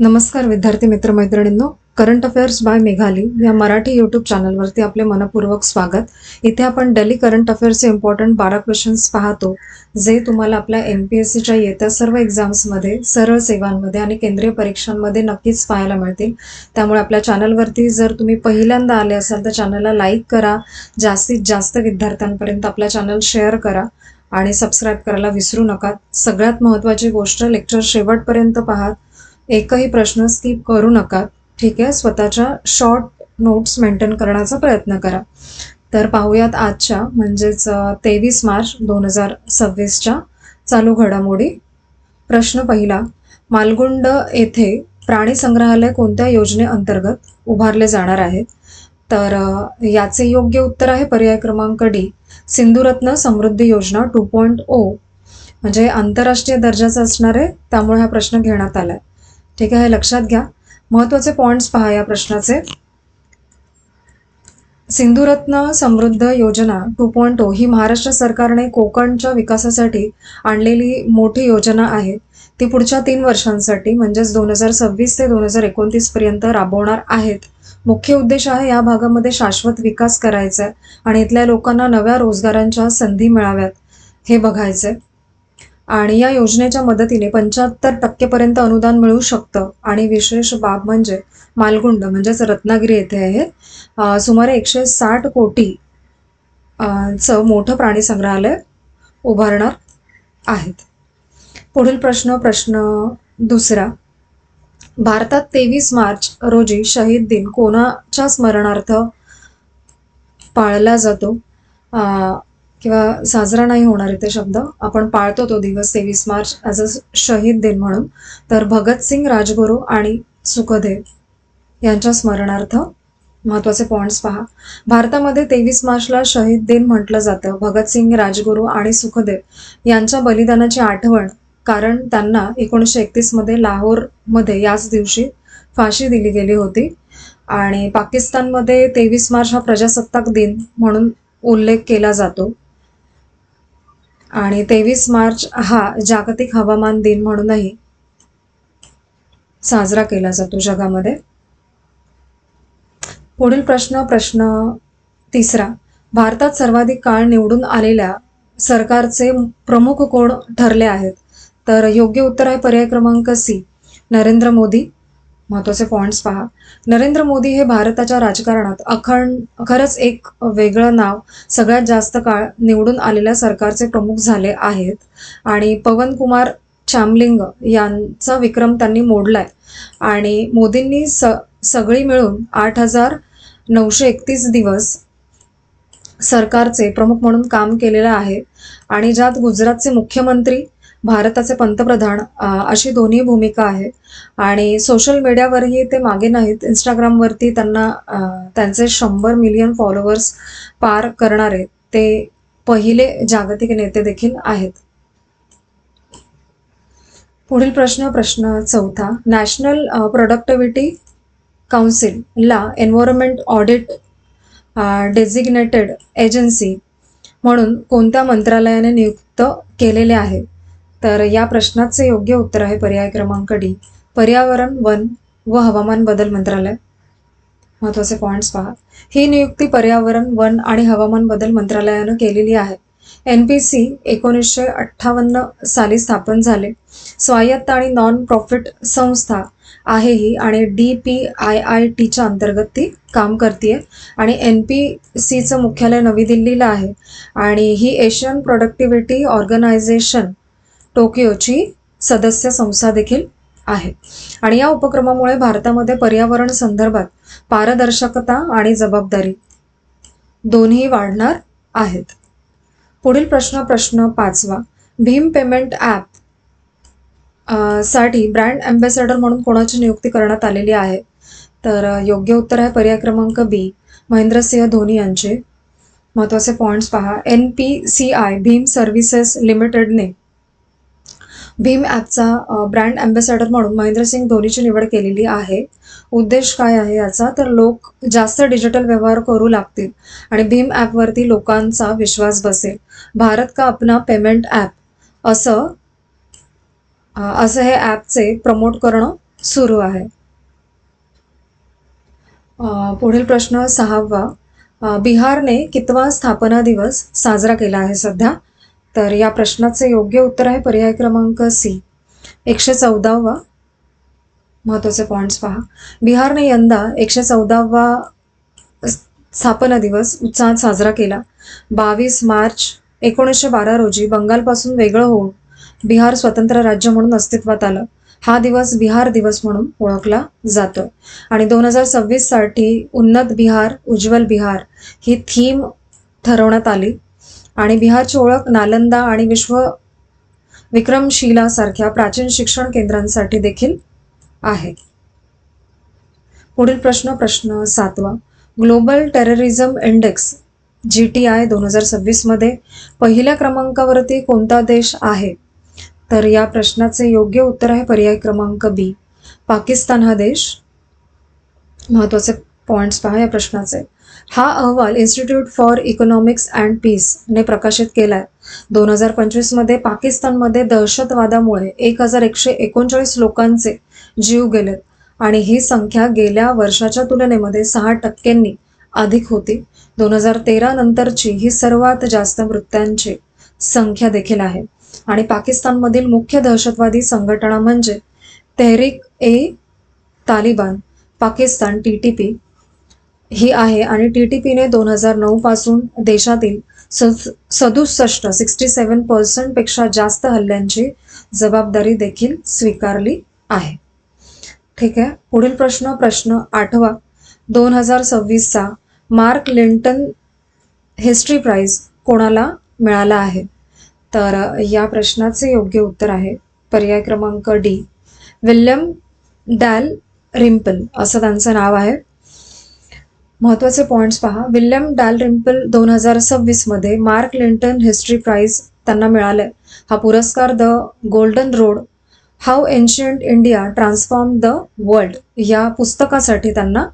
नमस्कार विद्यार्थी मित्र मैत्रिणींनो, करंट अफेअर्स बाय मेघाली या मराठी यूट्यूब चॅनलवरती आपले मनपूर्वक स्वागत. इथे आपण डेली करंट अफेअर्सचे इम्पॉर्टंट 12 क्वेश्चन्स पाहतो, जे तुम्हाला आपल्या MPSCच्या येत्या सर्व एक्झाम्समध्ये, सरळ सेवांमध्ये आणि केंद्रीय परीक्षांमध्ये नक्कीच पाहायला मिळतील. त्यामुळे आपल्या चॅनलवरती जर तुम्ही पहिल्यांदा आले असाल तर चॅनलला लाईक करा, जास्तीत जास्त विद्यार्थ्यांपर्यंत आपला चॅनल शेअर करा आणि सबस्क्राईब करायला विसरू नका. सगळ्यात महत्त्वाची गोष्ट, लेक्चर शेवटपर्यंत पहा, एकही प्रश्न स्किप करू नका. ठीक आहे, स्वतःच्या शॉर्ट नोट्स मेंटेन करण्याचा प्रयत्न करा. तर पाहूयात आजच्या म्हणजेच 23 मार्च 2026च्या चालू घडामोडी. प्रश्न पहिला, मालगुंड येथे प्राणी संग्रहालय कोणत्या योजनेअंतर्गत उभारले जाणार आहे? तर याचे योग्य उत्तर आहे पर्याय क्रमांक डी, सिंधुरत्न समृद्धी योजना 2.0, म्हणजे आंतरराष्ट्रीय दर्जाचा असणार आहे, त्यामुळे हा प्रश्न घेण्यात आलाय. ठीक आहे, हे लक्षात घ्या. महत्त्वाचे पॉइंट्स पहा या प्रश्नाचे. सिंधुरत्न समृद्ध योजना 2.0 ही महाराष्ट्र सरकारने कोकणच्या विकासासाठी आणलेली मोठी योजना आहे. ती पुढच्या 3 वर्षांसाठी म्हणजेच 2026 ते 2029 पर्यंत राबवणार आहेत. मुख्य उद्देश आहे या भागामध्ये शाश्वत विकास करायचा आहे आणि इथल्या लोकांना नव्या रोजगारांच्या संधी मिळाव्यात हे बघायचंय. आणि या योजनेच्या मदतीने 75% पर्यंत अनुदान मिळू शकतं. आणि विशेष बाब म्हणजे मालगुंड म्हणजेच रत्नागिरी येथे आहे सुमारे 160 कोटी चं मोठं प्राणी संग्रहालय उभारणार आहेत. पुढील प्रश्न दुसरा, भारतात 23 मार्च रोजी शहीद दिन कोणाच्या स्मरणार्थ पाळला जातो? किंवा साजरा नाही होणार इथे शब्द, आपण पाळतो तो दिवस 23 मार्च ॲज अ शहीद दिन म्हणून. तर भगतसिंग, राजगुरू आणि सुखदेव यांच्या स्मरणार्थ. महत्त्वाचे पॉइंट्स पहा. भारतामध्ये 23 मार्चला शहीद दिन म्हटलं जातं. भगतसिंग, राजगुरू आणि सुखदेव यांच्या बलिदानाची आठवण, कारण त्यांना 1931 मध्ये लाहोरमध्ये याच दिवशी फाशी दिली गेली होती. आणि पाकिस्तानमध्ये 23 मार्च हा प्रजासत्ताक दिन म्हणून उल्लेख केला जातो. आणि 23 मार्च हा जागतिक हवामान दिन म्हणूनही साजरा केला जातो जगामध्ये. पुढील प्रश्न तिसरा, भारतात सर्वाधिक काळ निवडून आलेल्या सरकारचे प्रमुख कोण ठरले आहेत? तर योग्य उत्तर आहे पर्याय क्रमांक सी, नरेंद्र मोदी. महत्त्वाचे पॉइंट्स पहा. नरेंद्र मोदी हे भारताच्या राजकारणात खरंच एक वेगळं नाव, सगळ्यात जास्त काळ निवडून आलेल्या सरकारचे प्रमुख झाले आहेत. आणि पवन कुमार चामलिंग यांचा विक्रम त्यांनी मोडलाय. आणि मोदींनी सगळी मिळून 8,931 दिवस सरकारचे प्रमुख म्हणून काम केलेलं आहे. आणि ज्यात गुजरातचे मुख्यमंत्री, भारताचे पंतप्रधान अशी दोन्ही भूमिका आहे. आणि सोशल मीडियावरही ते मागे नाहीत. इंस्टाग्रामवरती त्यांना त्यांचे 100 मिलियन फॉलोअर्स पार करणारे ते पहिले जागतिक नेते देखील आहेत. पुढील प्रश्न चौथा, नॅशनल प्रोडक्टिव्हिटी काउन्सिलला एन्व्हायरमेंट ऑडिट डेझिग्नेटेड एजन्सी म्हणून कोणत्या मंत्रालयाने नियुक्त केलेले आहे? तर या प्रश्नाचे योग्य उत्तर आहे पर्याय क्रमांक डी, पर्यावरण, वन व हवामान बदल मंत्रालय. महत्त्वाचे पॉइंट्स पहा. ही नियुक्ती पर्यावरण, वन आणि हवामान बदल मंत्रालयानं केलेली आहे. NPC 1958 साली स्थापन झाले. स्वायत्त आणि नॉन प्रॉफिट संस्था आहे ही. आणि DPIITच्या अंतर्गत ती काम करते. आणि NPCचं मुख्यालय नवी दिल्लीला आहे. आणि ही एशियन प्रोडक्टिव्हिटी ऑर्गनायझेशन टोकियोची सदस्य संस्था देखील आहे. आणि या उपक्रमामुळे भारतामध्ये पर्यावरण संदर्भात पारदर्शकता आणि जबाबदारी दोन्ही वाढणार आहेत. पुढील प्रश्न पाचवा, भीम पेमेंट ॲप साठी ब्रँड अँबॅसेडर म्हणून कोणाची नियुक्ती करण्यात आलेली आहे? तर योग्य उत्तर आहे पर्याय क्रमांक बी, महेंद्रसिंह धोनी यांचे. महत्त्वाचे पॉइंट्स पहा. NPCI भीम सर्व्हिसेस लिमिटेडने भीम ॲपचा ब्रँड अँबॅसेडर म्हणून महेंद्रसिंग धोनीची निवड केलेली आहे. उद्देश काय आहे याचा? तर लोक जास्त डिजिटल व्यवहार करू लागतील आणि भीम ॲपवरती लोकांचा विश्वास बसेल. भारत का अपना पेमेंट ॲप असं हे ॲपचे प्रमोट करणं सुरू आहे. पुढील प्रश्न 6वा. बिहारने कितवा स्थापना दिवस साजरा केला आहे सध्या? तर या प्रश्नाचे योग्य उत्तर आहे पर्याय क्रमांक सी, 114वा. महत्त्वाचे पॉइंट्स पहा. बिहारने यंदा 114वा स्थापना दिवस उत्साहात साजरा केला. 22 मार्च 1912 रोजी बंगालपासून वेगळं होऊन बिहार स्वतंत्र राज्य म्हणून अस्तित्वात आलं. हा दिवस बिहार दिवस म्हणून ओळखला जातो. आणि 2026 साठी उन्नत बिहार उज्ज्वल बिहार ही थीम ठरवण्यात आली. आणि बिहारची ओळख नालंदा आणि विक्रमशिला सारख्या प्राचीन शिक्षण केंद्रांसाठी देखील आहे. पुढील प्रश्न 7वा. ग्लोबल टेररिझम इंडेक्स GTI 2026 मध्ये पहिल्या क्रमांकावरती कोणता देश आहे? तर या प्रश्नाचे योग्य उत्तर आहे पर्याय क्रमांक बी, पाकिस्तान हा देश. महत्त्वाचे पॉइंट्स पहा या प्रश्नाचे. हा अहवाल institute for economics and peace ने प्रकाशित केलाय. 2025 मध्ये पाकिस्तानमध्ये दहशतवादामुळे 1139 लोकांचे जीव गेलेत आणि ही संख्या गेल्या वर्षाच्या तुलनेमध्ये 6% अधिक होती. 2013 नंतरची ही सर्वात जास्त मृत्यूंची संख्या देखील आहे. आणि पाकिस्तानमधील मुख्य दहशतवादी संघटना म्हणजे तेहरीक-ए-तालिबान पाकिस्तान TTP ही आहे. आणि TTPने 2009 पासून देशातील 67% पेक्षा जास्त हल्ल्यांची जबाबदारी देखील स्वीकारली आहे. ठीक आहे. पुढील प्रश्न 8वा. 2026चा मार्क लिंटन हिस्ट्री प्राइज कोणाला मिळाला आहे? तर या प्रश्नाचे योग्य उत्तर आहे पर्याय क्रमांक डी, विल्यम डॅलरिम्पल असं त्यांचं नाव आहे. महत्त्वाचे पॉइंट्स पहा. विल्यम डॅलरिम्पल 2026 मध्ये मार्क लिंटन हिस्ट्री प्राइज त्यांना मिळालंय. हा पुरस्कार the golden road how ancient India transform the world या पुस्तकासाठी त्यांना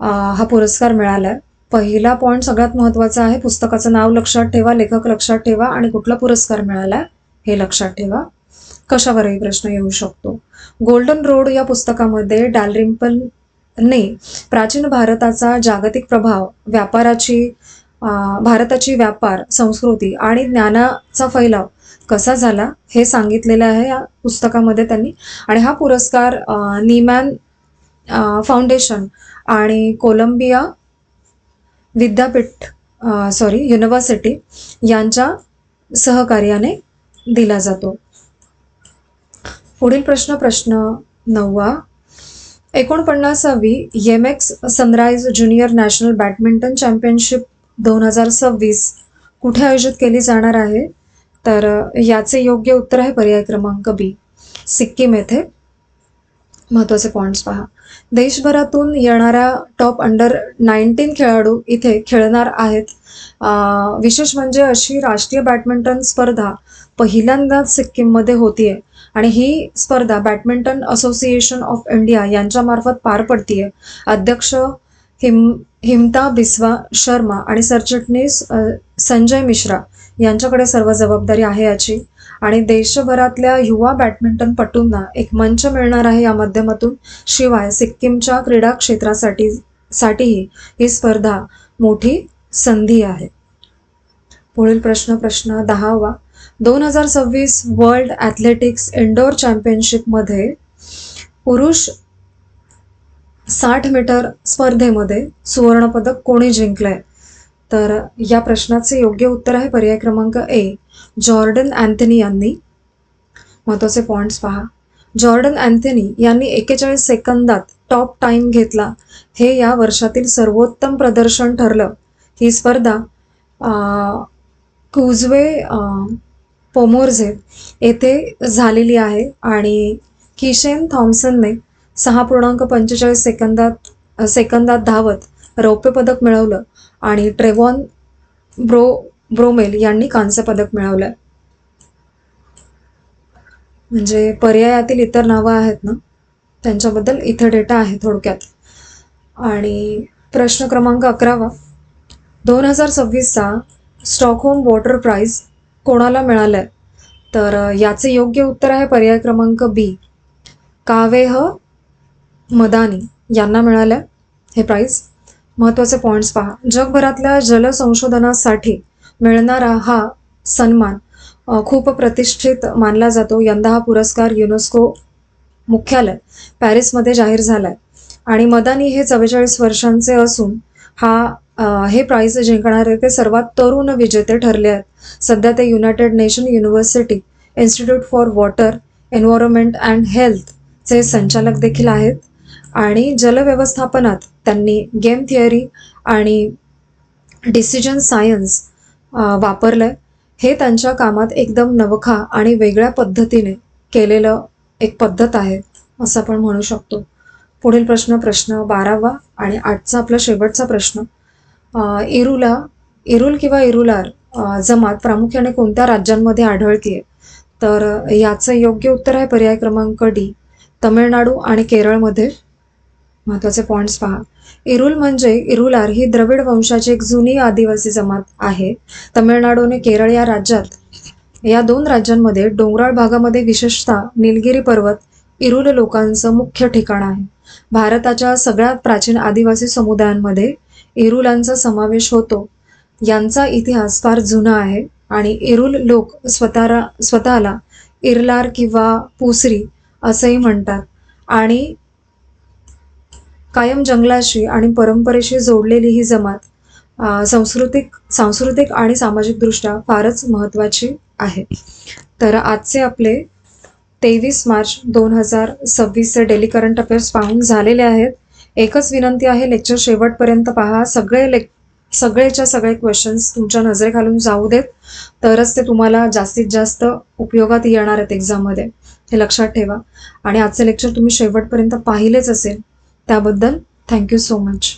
हा पुरस्कार मिळालाय. पहिला पॉइंट सगळ्यात महत्त्वाचा आहे. पुस्तकाचं नाव लक्षात ठेवा, लेखक लक्षात ठेवा आणि कुठला पुरस्कार मिळाला हे लक्षात ठेवा. कशावरही प्रश्न येऊ शकतो. गोल्डन रोड या पुस्तकामध्ये डॅलरिम्पलने प्राचीन भारताचा जागतिक प्रभाव, भारताची व्यापार, संस्कृती आणि ज्ञानाचा फैलाव कसा झाला हे सांगितलेलं आहे या पुस्तकामध्ये त्यांनी. आणि हा पुरस्कार नीमॅन फाउंडेशन आणि कोलंबिया युनिव्हर्सिटी यांच्या सहकार्याने दिला जातो. पुढील प्रश्न 9वा. 49वी Yonex sunrise junior national badminton championship 2026 कुठे आयोजित केली जाणार आहे? तर याचे योग्य उत्तर आहे पर्याय क्रमांक बी, सिक्कीम येथे. महत्त्वाचे पॉइंट्स पहा. देशभरातून येणाऱ्या टॉप अंडर-19 खेळाडू इथे खेळणार आहेत. विशेष म्हणजे अशी राष्ट्रीय बॅडमिंटन स्पर्धा पहिल्यांदाच सिक्कीममध्ये होतीये आणि ही स्पर्धा बॅडमिंटन असोसिएशन ऑफ इंडिया यांच्यामार्फत पार पडतीये. अध्यक्ष हिमता बिस्वा शर्मा आणि सरचिटणीस संजय मिश्रा यांच्याकडे सर्व जबाबदारी आहे याची. आणि देशभरातल्या युवा बॅडमिंटनपटूंना एक मंच मिळणार आहे या माध्यमातून. शिवाय सिक्कीमच्या क्रीडा क्षेत्रासाठीही ही स्पर्धा मोठी संधी आहे. पुढील प्रश्न 10वा. 2026 वर्ल्ड ॲथलेटिक्स इंडोर चॅम्पियनशिपमध्ये पुरुष 60 मीटर स्पर्धेमध्ये सुवर्णपदक कोणी जिंकलंय? तर या प्रश्नाचे योग्य उत्तर आहे पर्याय क्रमांक ए, जॉर्डन अँथनी यांनी. महत्त्वाचे पॉइंट्स पहा. जॉर्डन अँथनी यांनी 41 सेकंदात टॉप टाइम घेतला. हे या वर्षातील सर्वोत्तम प्रदर्शन ठरलं. ही स्पर्धा कुझवे पोमोर्झे येथे झालेली आहे. आणि किशेन थॉम्सनने 6.45 सेकंदात धावत रौप्य पदक मिळवलं आणि ट्रेव्हॉन ब्रोमेल यांनी कांस्य पदक मिळवलं. म्हणजे पर्यायातील इतर नावं आहेत ना, त्यांच्याबद्दल इथे डेटा आहे थोडक्यात. आणि प्रश्न क्रमांक 11वा. 2026चा स्टॉकहोम वॉटर प्राइज कोणाला मिळालाय? तर याचे योग्य उत्तर आहे पर्याय क्रमांक बी, कावेह मदानी यांना मिळालं हे प्राईज. महत्त्वाचे पॉईंट्स पहा. जगभरातल्या जलसंशोधनासाठी मिळणारा हा सन्मान खूप प्रतिष्ठित मानला जातो. यंदा हा पुरस्कार युनेस्को मुख्यालय पॅरिसमध्ये जाहीर झाला आहे आणि मदानी हे 44 वर्षांचे असून हे प्राईज जिंकणारे ते सर्वात तरुण विजेते ठरले आहेत. सध्या ते united nation university institute for water environment and हेल्थचे संचालक देखील आहेत आणि जलव्यवस्थापनात त्यांनी गेम थिअरी आणि डिसिजन सायन्स वापरलंय. हे त्यांच्या कामात एकदम नवखा आणि वेगळ्या पद्धतीने केलेलं एक पद्धत आहे असं आपण म्हणू शकतो. पुढील प्रश्न 12वा आणि आजचा आपला शेवटचा प्रश्न. इरुल किंवा इरुलार जमात प्रामुख्याने कोणत्या राज्यांमध्ये आढळतीये? तर याचं योग्य उत्तर आहे पर्याय क्रमांक डी, तमिळनाडू आणि केरळमध्ये. महत्त्वाचे पॉईंट्स पहा. इरुल म्हणजे इरुलार ही द्रविड वंशाची एक जुनी आदिवासी जमात आहे. तमिळनाडू आणि केरळ या दोन राज्यांमध्ये डोंगराळ भागामध्ये विशेषतः निलगिरी पर्वत इरुल लोकांचं मुख्य ठिकाण आहे. भारताच्या सगळ्यात प्राचीन आदिवासी समुदायांमध्ये इरुलांचा समावेश होतो. यांचा इतिहास फार जुना आहे आणि इरुल लोक स्वतःला इरलार किंवा पुसरी असंही म्हणतात आणि कायम जंगलाशी आणि परंपरेशी जोडलेली ही जमात सांस्कृतिक आणि सामाजिकदृष्ट्या फारच महत्त्वाची आहे. तर आजचे आपले 23 मार्च 2026 डेली करंट अफेअर्स पाहून झालेले आहेत. एकच विनंती आहे, लेक्चर शेवटपर्यंत पहा. सगळेच्या सगळे क्वेश्चन्स तुमच्या नजरेखालून जाऊ देत, तरच ते तुम्हाला जास्तीत जास्त उपयोगात येणार आहेत एक्झाममध्ये, हे लक्षात ठेवा. आणि आजचे लेक्चर तुम्ही शेवटपर्यंत पाहिलेच असेल, त्याबद्दल थँक्यू सो मच.